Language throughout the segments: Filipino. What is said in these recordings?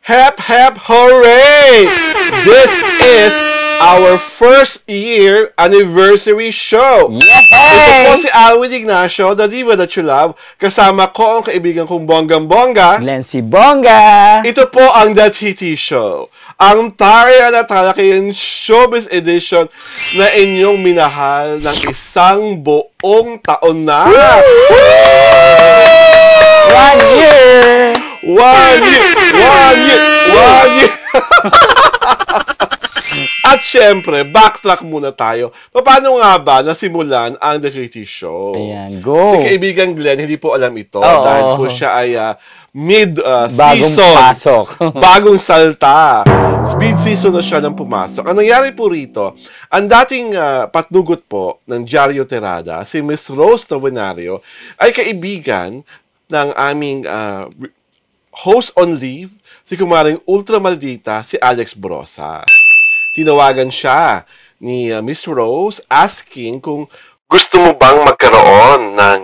Hep, hep, hooray! This is our first year anniversary show. Yay! Ito po si Alwin Ignacio, the diva that you love. Kasama ko ang kaibigan kong bonggang-bongga. Glenn si Bongga. Ito po ang The TT Show. Ang Tarya na Talakayan Showbiz Edition na inyong minahal ng isang buong taon na. 1 year! 1 year! 1 year! 1 year! At syempre, backtrack muna tayo. Paano nga ba nasimulan ang The TT Show? Ayan, go! Si kaibigan Glenn, hindi po alam ito. Oo. Dahil po siya ay mid-season. Bagong pasok. Bagong salta. Mid-season na siya nang pumasok. Ang nangyari po rito, ang dating patnugot po ng Diario Tirada, si Miss Rose Novenario, ay kaibigan ng aming host on leave, si kumaring ultra maldita, si Alex Brosas. Tinawagan siya ni Miss Rose asking kung gusto mo bang magkaroon ng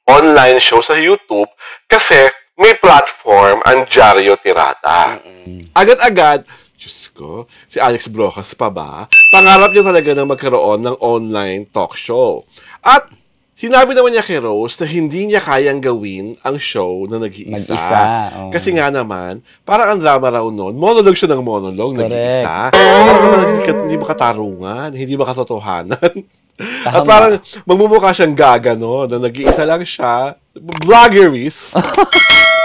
online show sa YouTube kasi may platform ang Diario Tirada. Agad-agad, Diyos ko, si Alex Brosas pa ba? Pangarap niya talaga na magkaroon ng online talk show. At sinabi naman niya kay Rose na hindi niya kayang gawin ang show na nag-iisa. Mag-isa, oh. Kasi nga naman, parang ang drama raw noon, monologue siya ng monologue, Correct. nag-iisa. Parang naman hindi makatarungan, hindi makatotohanan. At parang magmumukha siyang gaga, no? Na nag-iisa lang siya. Vloggeries.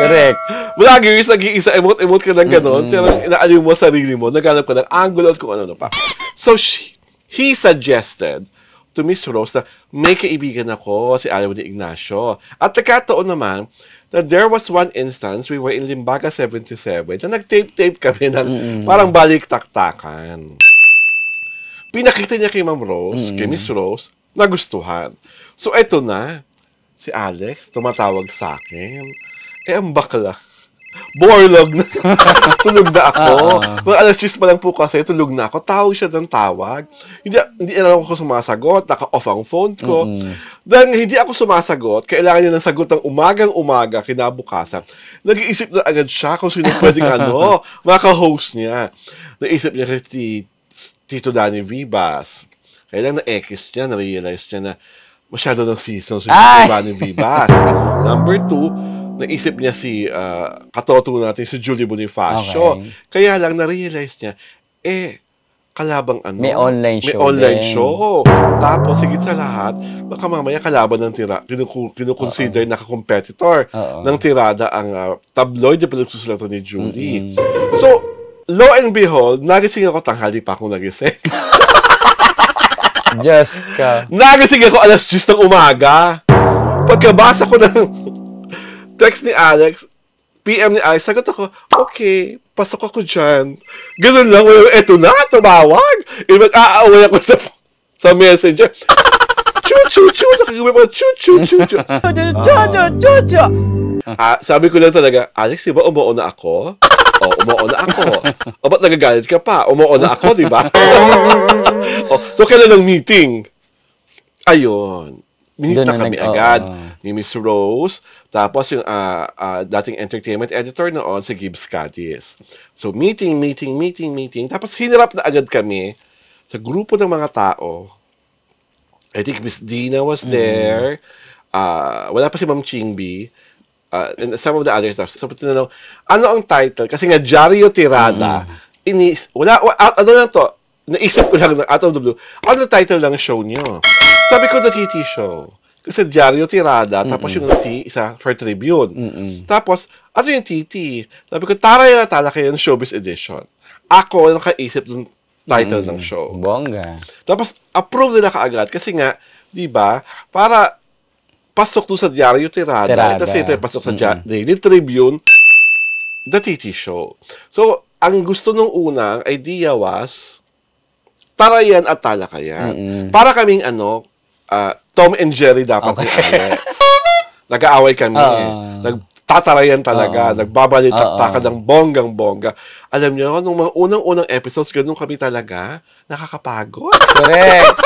Correct. Vloggeries, nag-iisa, emote-emote ka ng gano'n. Pero inaaliw mo sarili mo, naghanap ka ng angle at kung ano pa. So, he suggested to Miss Rose na may kaibigan ako, si Alwin Ignacio. At nagkataon naman na there was one instance, we were in Limbaga 77, na nag-tape-tape kami ng parang balik-taktakan. Pinakita niya kay Ma'am Rose, kay Miss Rose, nagustuhan. So, eto na, si Alex, tumatawag sa akin. Ang bakla. Borlog na. Tulog na ako. Mga alas 10 pa lang po kasi, tulog na ako. Tawag siya ng tawag. Hindi na ako sumasagot. Naka-off ang phone ko. Dahil hindi ako sumasagot, kailangan niya ng sagot ng umagang-umaga, kinabukasan. Nag-iisip na agad siya kung sino pwedeng maka-host niya. Naisip niya si Tito Danny Vivas. Kailangan na-X niya, na-realize niya na masyado ng season si Tito Danny Vivas. Number 2, naisip niya si katoto natin, si Julie Bonifacio. Okay. Kaya lang, na-realize niya, kalabang may online show. May online show. Tapos, higit sa lahat, baka mamaya kalaban ng kinukonsider na competitor ng Tirada ang tabloid na pinagsusulatan ni Julie. So, lo and behold, nagising ako, tanghali pa akong nagising. Just ka. Nagising ako alas 10 ng umaga. Pagkabasa ko ng text ni Alex, PM ni Alex, sagot ako, okay, pasok ako dyan. Ganun lang, eto na, tumawag. Mag-aaway ako sa messenger. Chu-chu-chu, nakagawin mo, chu-chu-chu-chu. Chu-chu-chu-chu-chu. Sabi ko lang talaga, Alex, diba umuo na ako? Umuo na ako. Ba't nagagalit ka pa? Umuo na ako, diba? So, kailan ang meeting? Ayun. Minute na kami agad ni Miss Rose. Tapos yung dating entertainment editor noon, si Gibbs Cadiz. So, meeting. Tapos, hinarap na agad kami sa grupo ng mga tao. I think Miss Dina was there. Wala pa si Ma'am Chingbi. And some of the other stuff. So, tinanong, ano ang title? Kasi nga, Diario Tirada. Ano lang to? Naisip ko lang out of the blue. Ano ang title ng show niyo? Sabi ko, The TT Show. Kasi Diario Tirada, tapos yung T, isa for Tribune. Tapos, ano yung TT? Sabi ko, Taray na Talakayan Showbiz Edition. Ako, nakaisip ng title ng show. Bongga. Tapos, approve nila kaagad. Kasi nga, di ba, para pasok doon sa Diario Tirada. Ito siyempre, pasok sa Daily Tribune, The TT Show. So, ang gusto nung unang idea was, Tarayan at Talakayan. Para kaming Tom and Jerry dapat ni Alex. Nag-aaway kami. Nagtatarayan talaga. Nagbabalitaktakan ng bonggang-bongga. Alam niyo, nung mga unang-unang episodes, ganun kami talaga. Nakakapagod. Correct.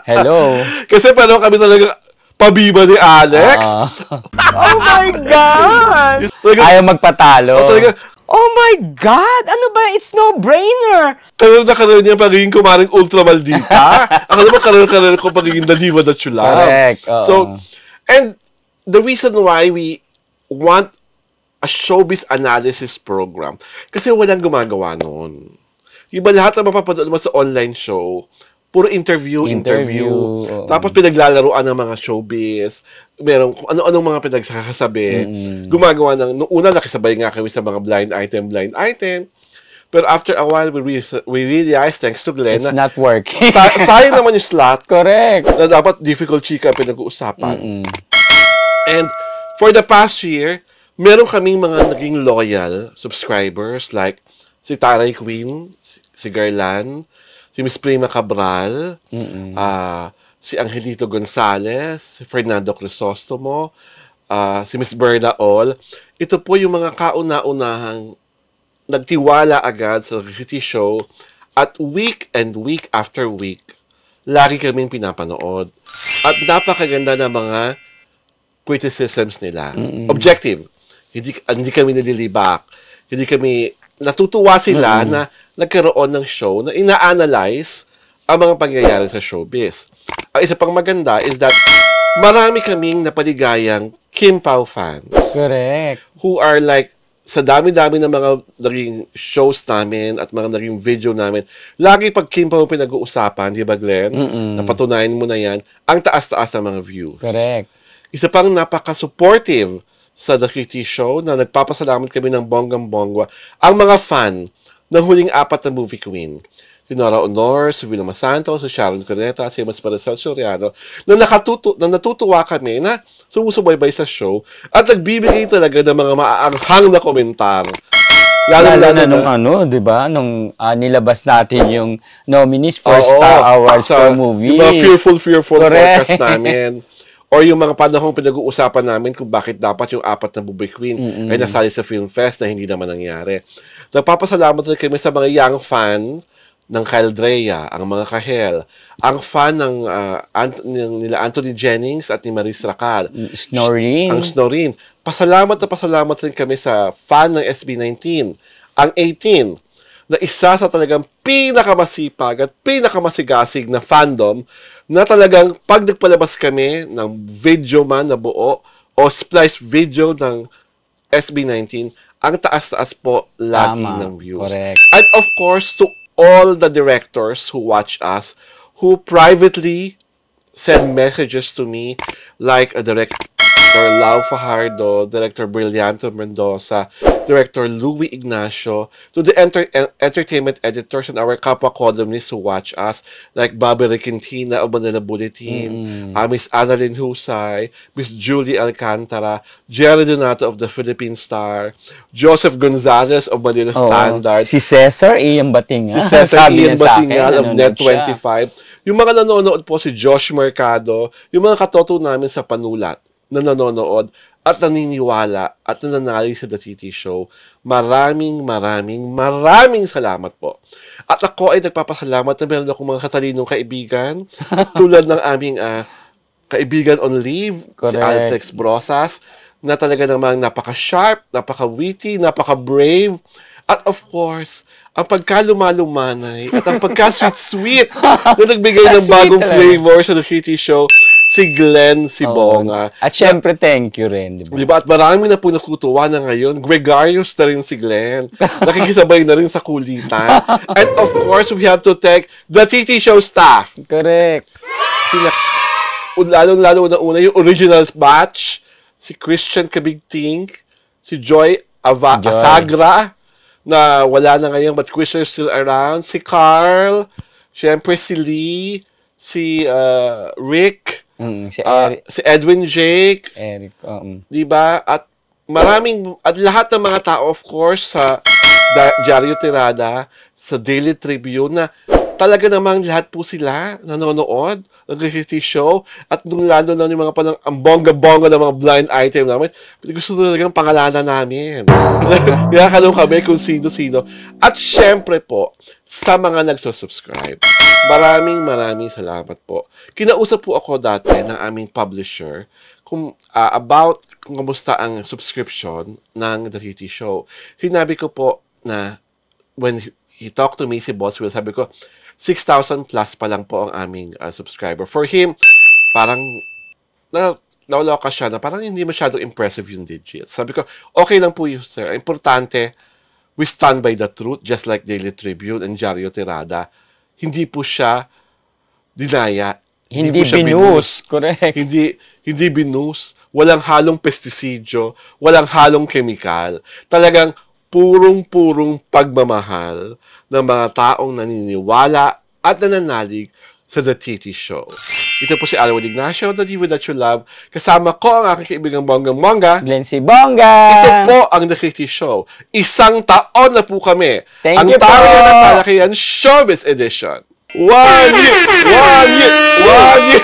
Hello. Kasi paano kami talaga pabiba ni Alex. Oh my God! Ayaw magpatalo. Talaga, Oh my God! Ano ba? It's no-brainer! Karoon niya pagiging kumaring ultra maldita. Ako naman karoon ko pagiging the diva that you love. Correct. Oo. So, and the reason why we want a showbiz analysis program, kasi walang gumagawa noon. Iba lahat na mapapanood mo sa online show, puro interview. Oo. Tapos pinaglalaruan ng mga showbiz. Merong kung ano-anong mga pinagsasabi. Gumagawa ng, nung una nakisabay nga kami sa mga blind item. Pero after a while, we realized, thanks to Glenn, It's not working. sayang naman yung slot Correct. na dapat difficult chika ang pinag-uusapan. And for the past year, meron kaming mga naging loyal subscribers like si Taray Queen, si Garland, si Miss Prima Cabral, si Angelito Gonzalez, si Fernando Crisostomo, si Miss Berna All. Ito po yung mga kauna-unahang nagtiwala agad sa reality show at week and week after week, lagi kaming pinapanood. At napakaganda ng mga criticisms nila. Objective. Hindi kami nililibak. Hindi kami natutuwa sila na nagkaroon ng show na ina-analyze ang mga pangyayari sa showbiz. Ang isa pang maganda is that marami kaming napaligayang Kim Pao fans. Correct. Who are like, sa dami-dami ng mga naging shows namin at mga naging video namin, lagi pag Kim Pao pinag-uusapan, di ba Glenn? Napatunayan mo na yan, ang taas-taas ng mga views. Correct. Isa pang napaka-supportive sa The Kitty Show na nagpapasalamat kami ng bonggang-bongga ang mga fan ng huling 4 na movie queen. Si Nora Honor, si Vilma Santos, si Sharon Cuneta, si Mas Maricel Soriano, na natutuwa kami na sumusubaybay sa show at nagbibigay talaga ng mga maaanghang na komentar. Lalo na nung di ba? Nung nilabas natin yung nominees for Star Awards for movies. Yung mga fearful Correct. forecast namin. Or yung mga panahong pinag-uusapan namin kung bakit dapat yung 4 na movie queen ay nasali sa Film Fest na hindi naman nangyari. Nagpapasalamat rin kami sa mga young fan ng Kyle Drea, ang mga Kahel, ang fan ng nila Anthony Jennings at ni Maris Racal. Snorin. Ang Snorin. Pasalamat rin kami sa fan ng SB19, ang 18, na isa sa talagang pinakamasipag at pinakamasigasig na fandom na talagang pag nagpalabas kami ng video man na buo o splice video ng SB19, ang taas-taas po lagi ng views. Correct. And of course, to all the directors who watch us, who privately send messages to me, like a Director Lau Fajardo, Director Brillanto Mendoza, Director Louie Ignacio, to the entertainment editors and our kapwa columnists who watch us, like Bobby Requintina of Manila Bulletin, Miss Annalyn Husay, Miss Julie Alcantara, Jerry Donato of the Philippine Star, Joseph Gonzalez of Manila Standard, Si Cesar Ian Batingal. si Cesar Sabi Ian niya sa akin, Batingal of nanonood siya. Net25, yung mga nanonood po si Josh Mercado, yung mga katoto namin sa panulat na nanonood at naniniwala at nananali sa The City Show. Maraming salamat po. At ako ay nagpapasalamat na meron akong mga katalinong kaibigan tulad ng aming kaibigan on leave, si Correct. Alex Brosas, na talaga namang napaka-sharp, napaka-witty, napaka-brave, at of course, ang pagkalumalumanay at ang pagka-sweet-sweet na nagbigay ng Sweet bagong talaga. flavor sa The City Show, si Glenn Sibonga. At syempre, thank you rin. Di ba? Diba? At marami na po nakutuwa na ngayon. Gregarious na rin si Glenn. Nakikisabay na rin sa kulitan. And of course, we have to thank The TT Show staff. Correct. Lalo na una, yung original batch, si Christian Kabigting, si Joy Asagra, na wala na ngayon, but Christian is still around, si Carl, syempre si Lee, si Rick, Si Eric. si Edwin Jake, di ba? At lahat ng mga tao, of course, sa Diario Tirada, sa Daily Tribune, na talaga namang lahat po sila nanonood ng reality show at nung lalo na yung mga panang ang bongga-bongga ng mga blind item namin, gusto talagang pangalanan namin. Kinakalong kami kung sino-sino. At syempre po, sa mga nagsusubscribe, maraming salamat po. Kinausap po ako dati ng aming publisher kung about kung kamusta ang subscription ng The reality show. Sinabi ko po na when he talked to me, si Boss Will, sabi ko, 6,000 plus pa lang po ang aming subscriber. For him, parang nauloka siya na parang hindi masyadong impressive yung digits. Sabi ko, okay lang po yun, sir. Importante, we stand by the truth, just like Daily Tribune and Diario Tirada. Hindi po siya dinaya. Hindi po siya binus. Correct. Hindi binus. Walang halong pestisidyo. Walang halong kemikal. Talagang purong-purong pagmamahal ng mga taong naniniwala at nananalig sa The TT Show. Ito po si Alwin Ignacio, The Diva That You Love. Kasama ko ang aking kaibigang Bonggang-Bongga. Glenn C. Bongga! Ito po ang The TT Show. 1 taon na po kami. Thank ang you po! Ang Talakihan Showbiz Edition. 1 year! 1 year! 1 year!